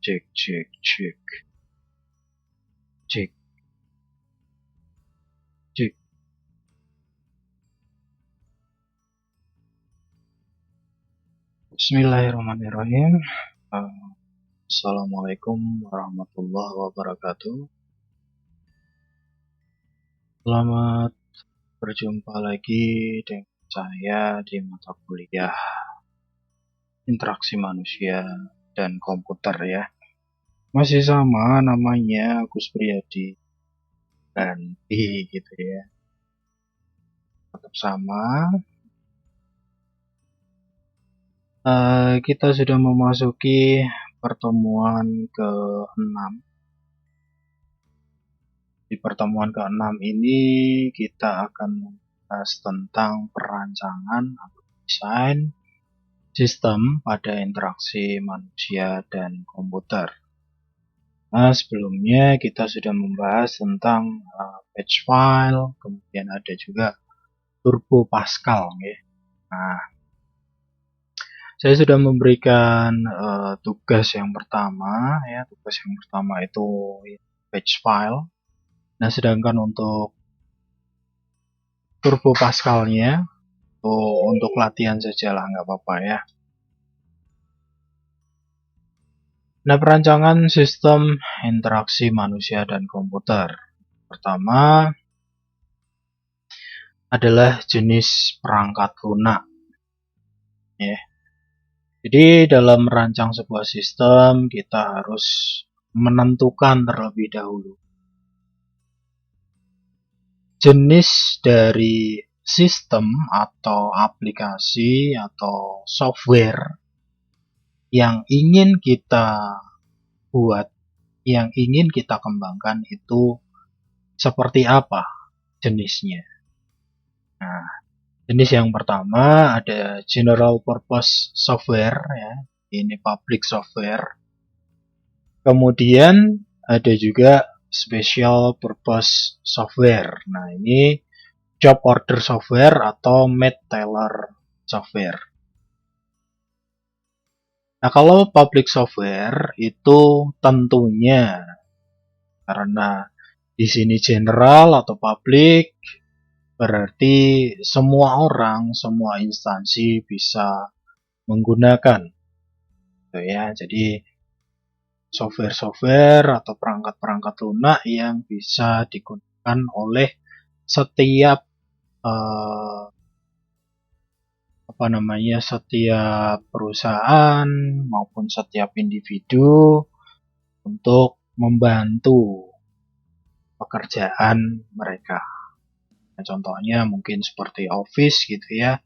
Cek, cek, cek, cek, cek. Bismillahirrahmanirrahim. Assalamualaikum warahmatullahi wabarakatuh. Selamat berjumpa lagi dengan saya di mata kuliah interaksi manusia dan komputer ya. Masih sama namanya Agus Priyadi ganti gitu ya. Tetap sama. Kita sudah memasuki pertemuan ke-6. Di pertemuan ke-6 ini kita akan membahas tentang perancangan atau desain sistem pada interaksi manusia dan komputer. Nah, sebelumnya kita sudah membahas tentang batch file, kemudian ada juga Turbo Pascal ya. Nah, saya sudah memberikan tugas yang pertama ya. Tugas yang pertama itu batch file. Nah, sedangkan untuk Turbo Pascalnya untuk latihan saja lah, nggak apa-apa ya. Nah, perancangan sistem interaksi manusia dan komputer. Pertama adalah jenis perangkat lunak. Ya. Jadi dalam merancang sebuah sistem kita harus menentukan terlebih dahulu jenis dari sistem atau aplikasi atau software yang ingin kita buat, yang ingin kita kembangkan itu seperti apa jenisnya. Nah, jenis yang pertama ada general purpose software ya, ini public software. Kemudian ada juga special purpose software. Nah, ini job order software atau made tailor software. Nah, kalau public software itu tentunya karena di sini general atau public berarti semua orang, semua instansi bisa menggunakan. Gitu ya. Jadi software-software atau perangkat-perangkat lunak yang bisa digunakan oleh setiap setiap perusahaan maupun setiap individu untuk membantu pekerjaan mereka. Nah, contohnya mungkin seperti Office gitu ya.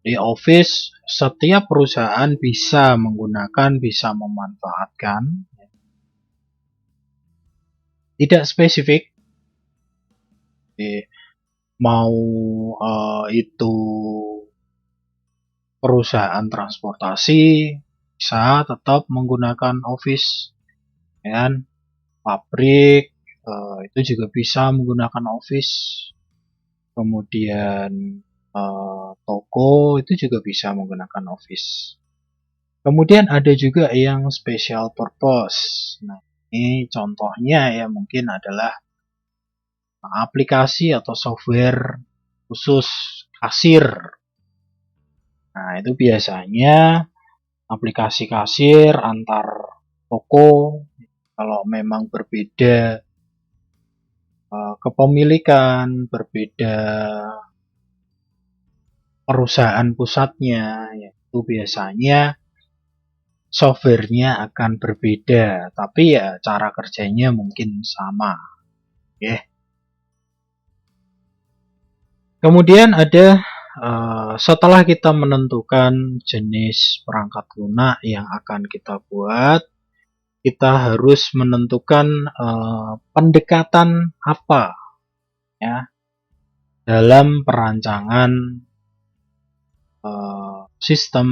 Di Office setiap perusahaan bisa menggunakan, bisa memanfaatkan. Tidak spesifik. Jadi, mau itu perusahaan transportasi bisa tetap menggunakan Office, dan pabrik itu juga bisa menggunakan Office, kemudian toko itu juga bisa menggunakan Office. Kemudian ada juga yang special purpose. Nah, ini contohnya ya mungkin adalah aplikasi atau software khusus kasir. Nah, itu biasanya aplikasi kasir antar toko kalau memang berbeda kepemilikan, berbeda perusahaan pusatnya, yaitu biasanya softwarenya akan berbeda, tapi ya cara kerjanya mungkin sama. Kemudian ada setelah kita menentukan jenis perangkat lunak yang akan kita buat, kita harus menentukan pendekatan apa ya dalam perancangan sistem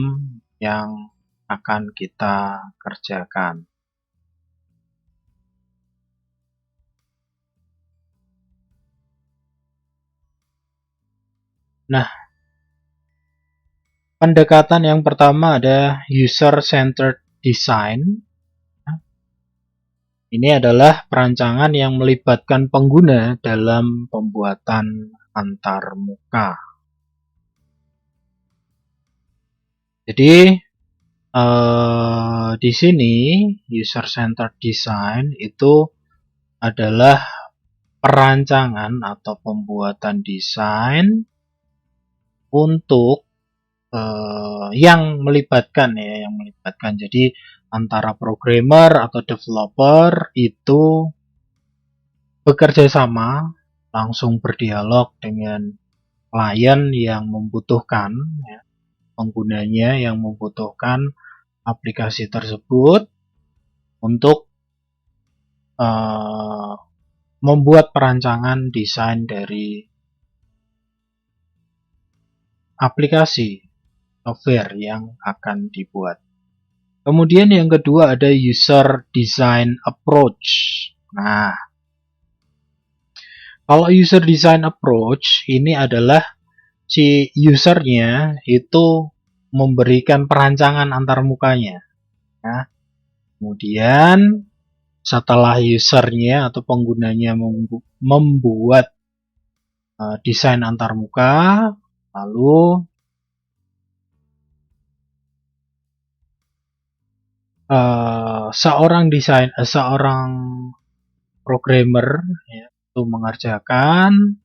yang akan kita kerjakan. Nah, pendekatan yang pertama ada user-centered design. Ini adalah perancangan yang melibatkan pengguna dalam pembuatan antarmuka. Jadi di sini user-centered design itu adalah perancangan atau pembuatan desain untuk yang melibatkan. Jadi antara programmer atau developer itu bekerja sama, langsung berdialog dengan klien yang membutuhkan, ya, penggunanya yang membutuhkan aplikasi tersebut untuk membuat perancangan desain dari aplikasi software yang akan dibuat. Kemudian yang kedua ada user design approach. Nah, kalau user design approach ini adalah si usernya itu memberikan perancangan antarmukanya. Nah, kemudian setelah usernya atau penggunanya membuat desain antarmuka, lalu seorang programmer, ya, itu mengerjakan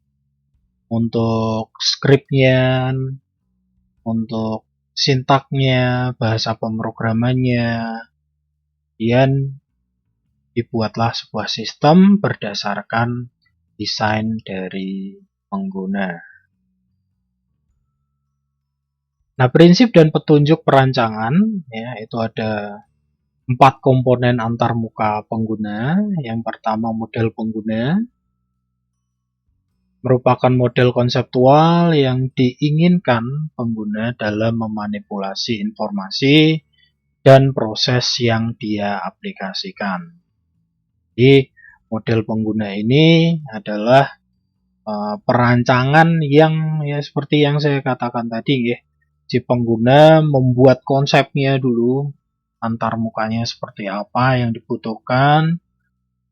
untuk scriptnya, untuk sintaknya, bahasa pemrogramannya, kemudian dibuatlah sebuah sistem berdasarkan desain dari pengguna. Nah, prinsip dan petunjuk perancangan, ya, itu ada 4 komponen antarmuka pengguna. Yang pertama model pengguna, merupakan model konseptual yang diinginkan pengguna dalam memanipulasi informasi dan proses yang dia aplikasikan. Jadi, model pengguna ini adalah perancangan yang ya seperti yang saya katakan tadi, ya. Si pengguna membuat konsepnya dulu, antarmukanya seperti apa yang dibutuhkan,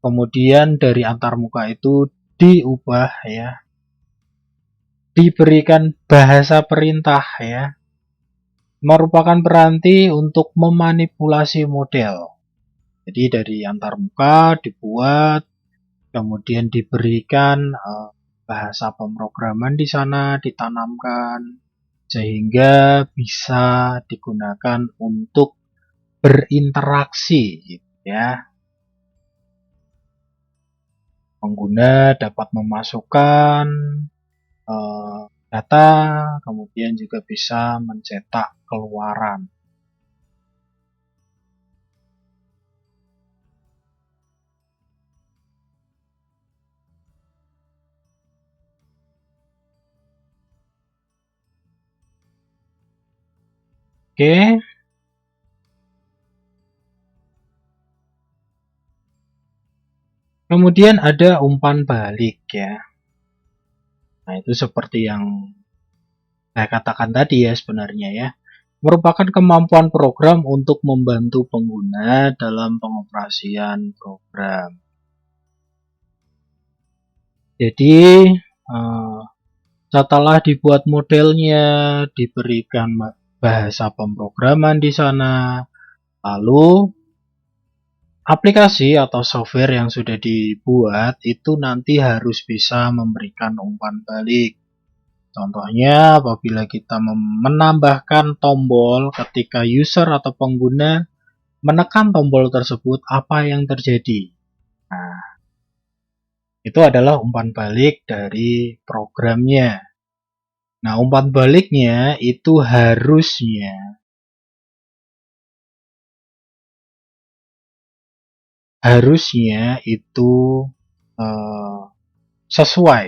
kemudian dari antarmuka itu diubah, ya, diberikan bahasa perintah, ya, merupakan peranti untuk memanipulasi model. Jadi dari antarmuka dibuat, kemudian diberikan bahasa pemrograman di sana ditanamkan sehingga bisa digunakan untuk berinteraksi, gitu ya. Pengguna dapat memasukkan data, kemudian juga bisa mencetak keluaran. Oke. Kemudian ada umpan balik, ya. Nah, itu seperti yang saya katakan tadi, ya, sebenarnya, ya. Merupakan kemampuan program untuk membantu pengguna dalam pengoperasian program. Jadi, setelah dibuat modelnya, diberikan bahasa pemrograman di sana, lalu aplikasi atau software yang sudah dibuat itu nanti harus bisa memberikan umpan balik. Contohnya, apabila kita menambahkan tombol ketika user atau pengguna menekan tombol tersebut, apa yang terjadi? Nah, itu adalah umpan balik dari programnya. Nah, umpan baliknya itu harusnya itu sesuai.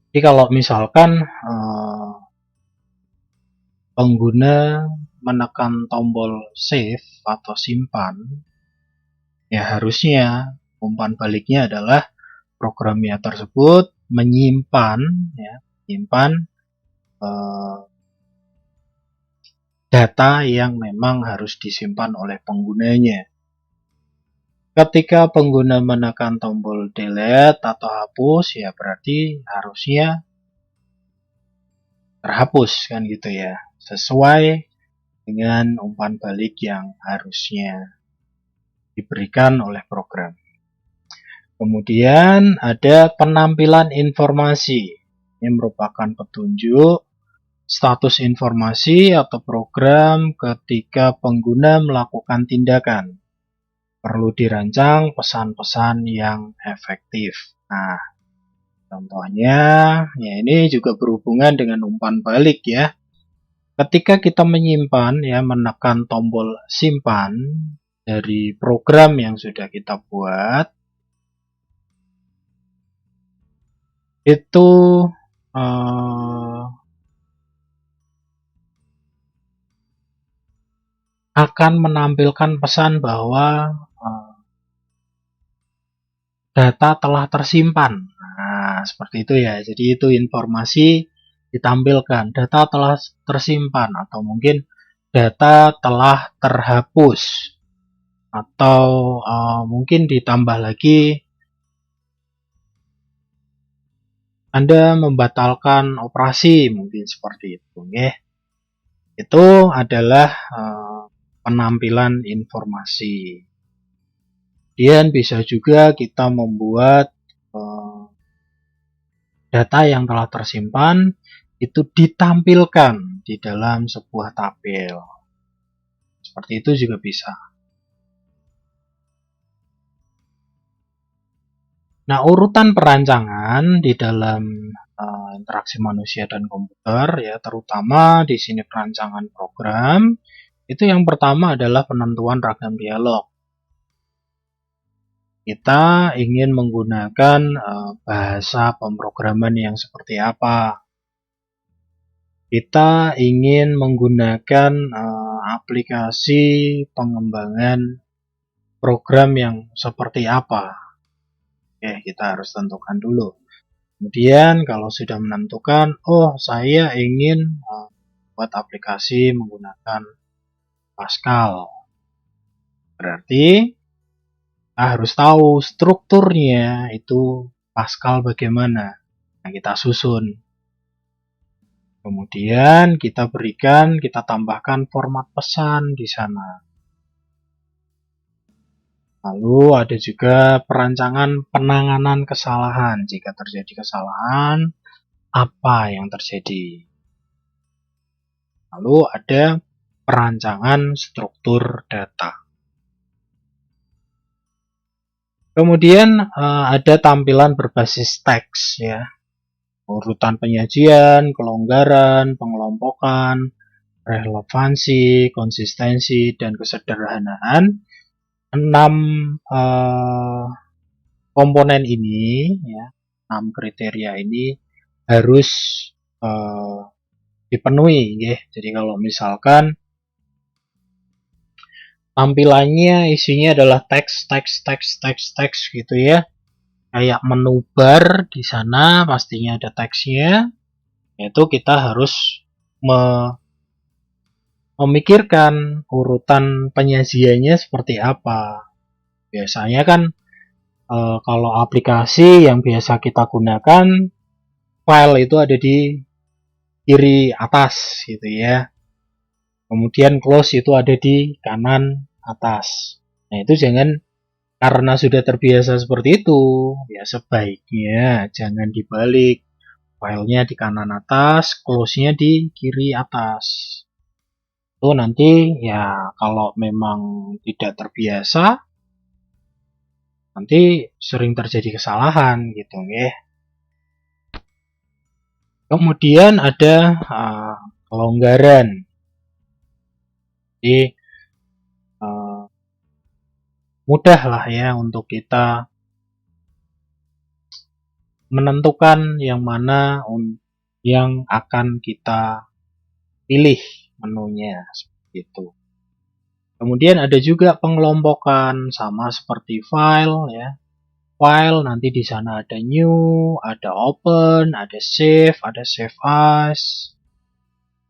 Jadi kalau misalkan pengguna menekan tombol save atau simpan, ya harusnya umpan baliknya adalah programnya tersebut menyimpan ya, menyimpan data yang memang harus disimpan oleh penggunanya. Ketika pengguna menekan tombol delete atau hapus, ya berarti harusnya terhapus kan gitu ya, sesuai dengan umpan balik yang harusnya diberikan oleh program. Kemudian ada penampilan informasi. Ini merupakan petunjuk status informasi atau program ketika pengguna melakukan tindakan. Perlu dirancang pesan-pesan yang efektif. Nah, contohnya, ya ini juga berhubungan dengan umpan balik ya. Ketika kita menyimpan ya, menekan tombol simpan dari program yang sudah kita buat, itu akan menampilkan pesan bahwa data telah tersimpan. Nah, seperti itu ya. Jadi itu informasi ditampilkan, data telah tersimpan, atau mungkin data telah terhapus, atau mungkin ditambah lagi Anda membatalkan operasi, mungkin seperti itu ya. Itu adalah penampilan informasi. Kemudian bisa juga kita membuat data yang telah tersimpan itu ditampilkan di dalam sebuah tabel. Seperti itu juga bisa. Nah, urutan perancangan di dalam interaksi manusia dan komputer ya, terutama di sini perancangan program, itu yang pertama adalah penentuan ragam dialog. Kita ingin menggunakan bahasa pemrograman yang seperti apa. Kita ingin menggunakan aplikasi pengembangan program yang seperti apa. Oke, kita harus tentukan dulu. Kemudian kalau sudah menentukan, oh saya ingin buat aplikasi menggunakan Pascal. Berarti kita harus tahu strukturnya itu Pascal bagaimana. Nah, kita susun. Kemudian kita tambahkan format pesan di sana. Lalu ada juga perancangan penanganan kesalahan. Jika terjadi kesalahan, apa yang terjadi? Lalu ada perancangan struktur data. Kemudian ada tampilan berbasis teks ya. Urutan penyajian, kelonggaran, pengelompokan, relevansi, konsistensi, dan kesederhanaan. 6 komponen ini ya, 6 kriteria ini harus dipenuhi ya. Jadi kalau misalkan tampilannya isinya adalah teks gitu ya, kayak menu bar di sana pastinya ada teksnya, yaitu kita harus memikirkan urutan penyajiannya seperti apa. Biasanya kan kalau aplikasi yang biasa kita gunakan, file itu ada di kiri atas gitu ya. Kemudian close itu ada di kanan atas. Nah, itu jangan, karena sudah terbiasa seperti itu, ya sebaiknya jangan dibalik. Filenya di kanan atas, close-nya di kiri atas. Itu nanti ya kalau memang tidak terbiasa, nanti sering terjadi kesalahan gitu ya. Kemudian ada kelonggaran. Jadi mudah lah ya untuk kita menentukan yang mana yang akan kita pilih menunya seperti itu. Kemudian ada juga pengelompokan, sama seperti file ya. file, nanti di sana ada new, ada open, ada save as.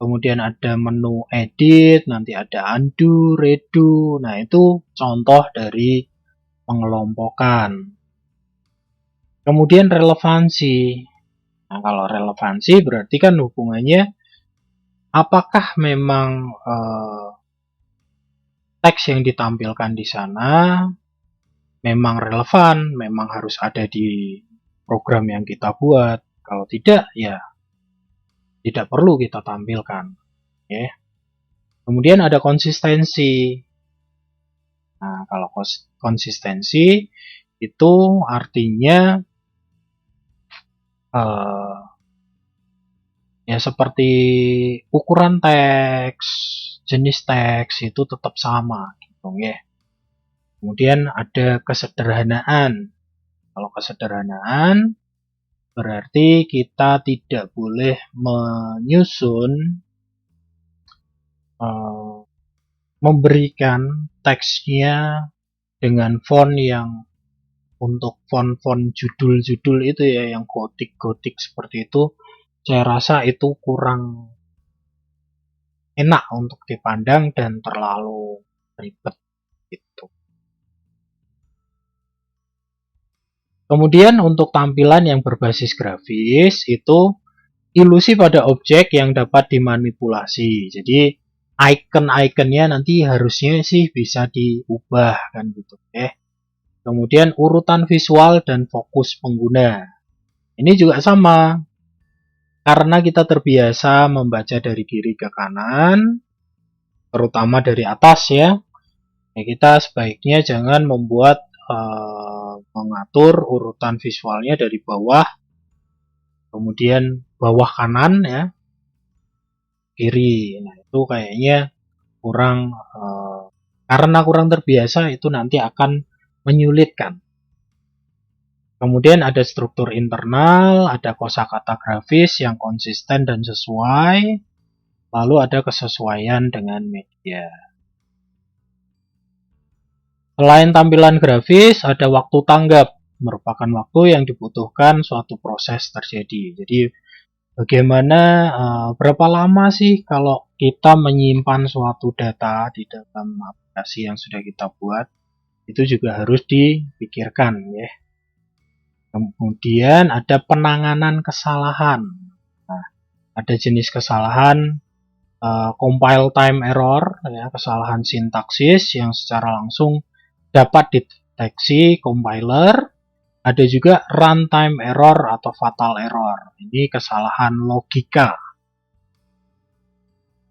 Kemudian ada menu edit, nanti ada undo, redo. Nah, itu contoh dari pengelompokan. Kemudian relevansi. Nah, kalau relevansi berarti kan hubungannya apakah memang teks yang ditampilkan di sana memang relevan, memang harus ada di program yang kita buat. Kalau tidak, ya tidak perlu kita tampilkan. Ya. Kemudian ada konsistensi. Nah, kalau konsistensi itu artinya ya seperti ukuran teks, jenis teks itu tetap sama gitu ya. Kemudian ada kesederhanaan. Kalau kesederhanaan berarti kita tidak boleh menyusun memberikan teksnya dengan font yang untuk font-font judul-judul itu ya yang gotik-gotik seperti itu, saya rasa itu kurang enak untuk dipandang dan terlalu ribet gitu. Kemudian untuk tampilan yang berbasis grafis itu ilusi pada objek yang dapat dimanipulasi. Jadi icon-iconnya nanti harusnya sih bisa diubah kan gitu ya. Kemudian urutan visual dan fokus pengguna. Ini juga sama. Karena kita terbiasa membaca dari kiri ke kanan, terutama dari atas ya. Kita sebaiknya jangan membuat mengatur urutan visualnya dari bawah, kemudian bawah kanan ya, kiri. Nah, itu kayaknya kurang karena kurang terbiasa itu nanti akan menyulitkan. Kemudian ada struktur internal, ada kosakata grafis yang konsisten dan sesuai, lalu ada kesesuaian dengan media. Selain tampilan grafis, ada waktu tanggap, merupakan waktu yang dibutuhkan suatu proses terjadi. Jadi bagaimana berapa lama sih kalau kita menyimpan suatu data di dalam aplikasi yang sudah kita buat, itu juga harus dipikirkan ya. Kemudian ada penanganan kesalahan. Nah, ada jenis kesalahan compile time error, ya, kesalahan sintaksis yang secara langsung dapat dideteksi compiler. Ada juga runtime error atau fatal error. Ini kesalahan logika.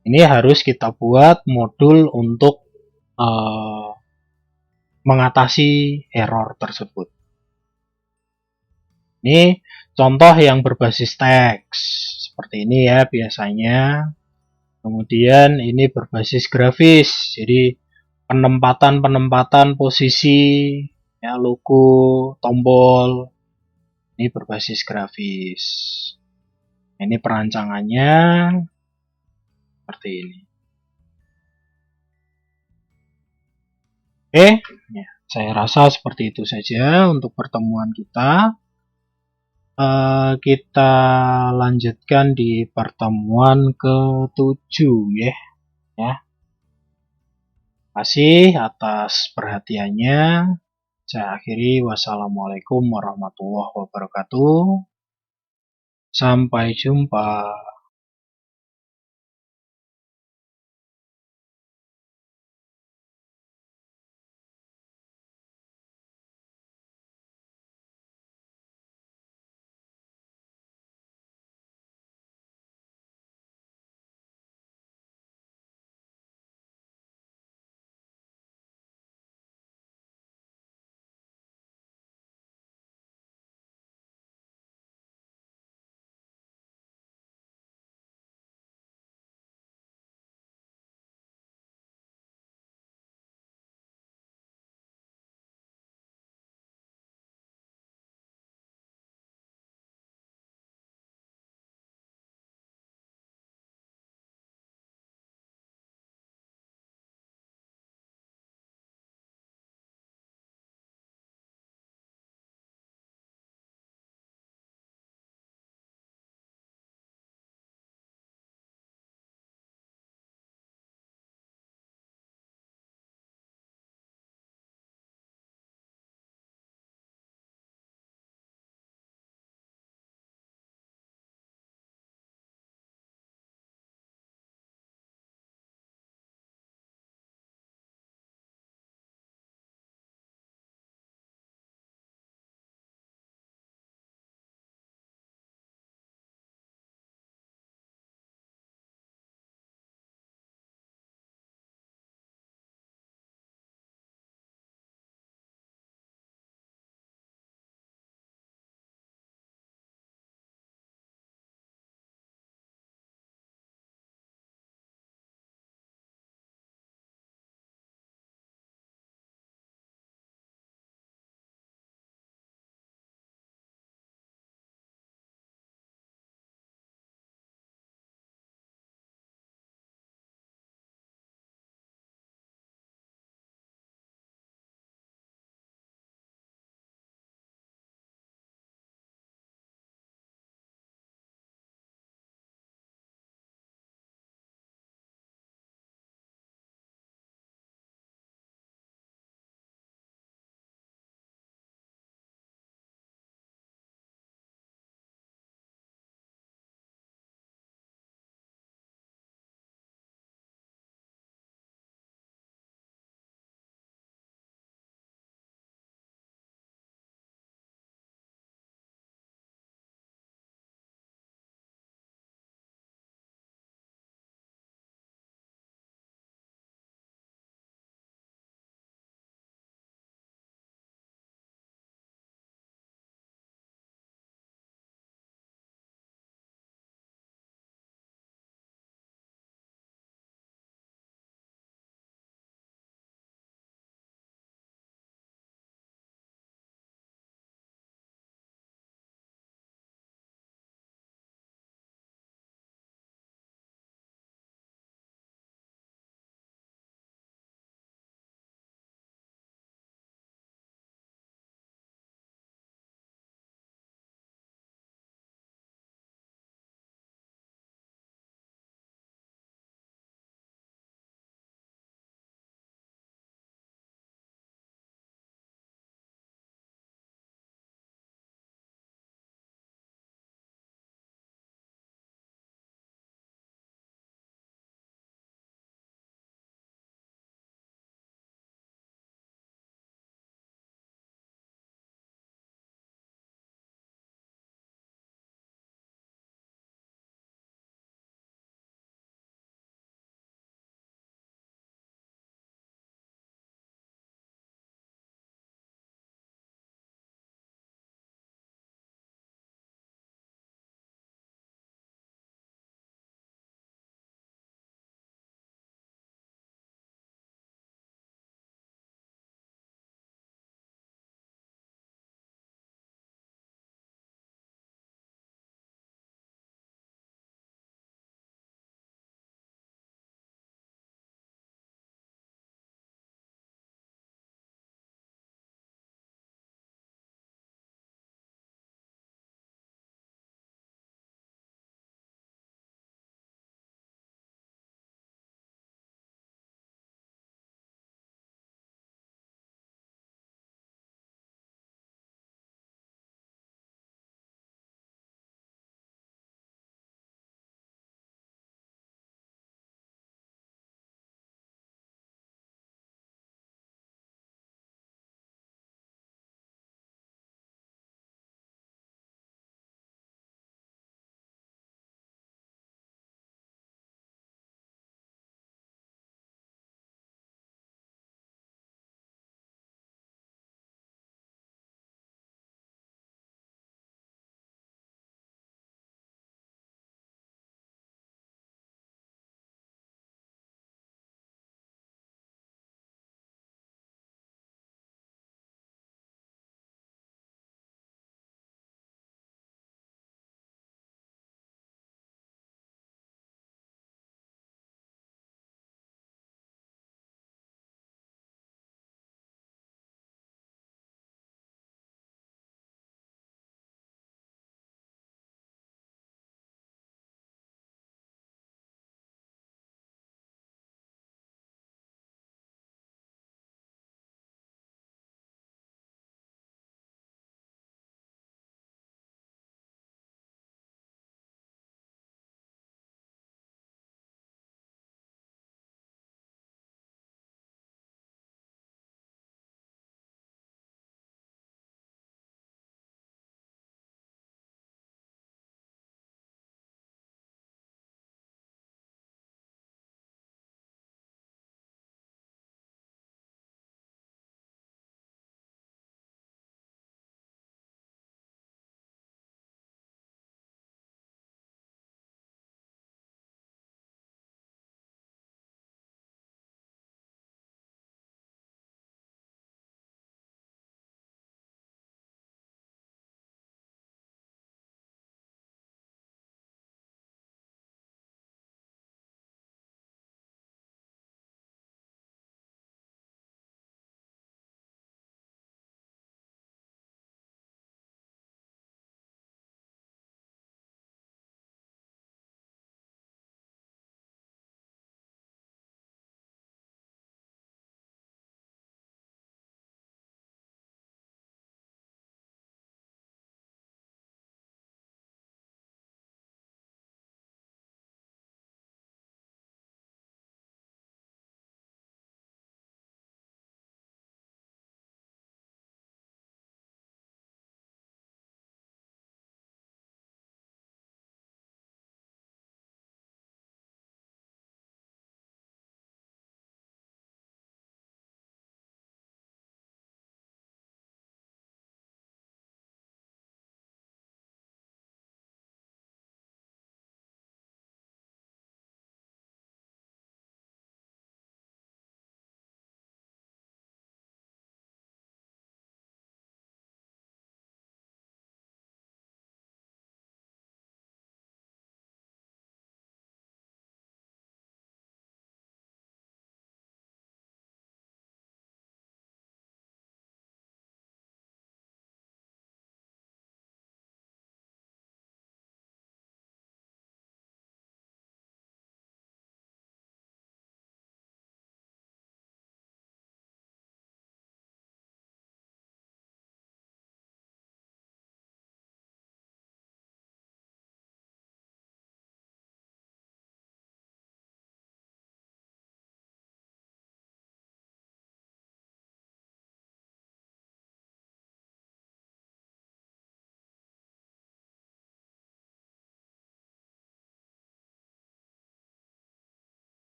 Ini harus kita buat modul untuk mengatasi error tersebut. Ini contoh yang berbasis teks. Seperti ini ya biasanya. Kemudian ini berbasis grafis. Jadi penempatan posisi ya, logo, tombol. Ini berbasis grafis. Ini perancangannya seperti ini. Oke, ya, saya rasa seperti itu saja untuk pertemuan kita. Kita lanjutkan di pertemuan ke-7 ya. Terima kasih atas perhatiannya. Saya akhiri. Wassalamualaikum warahmatullahi wabarakatuh. Sampai jumpa.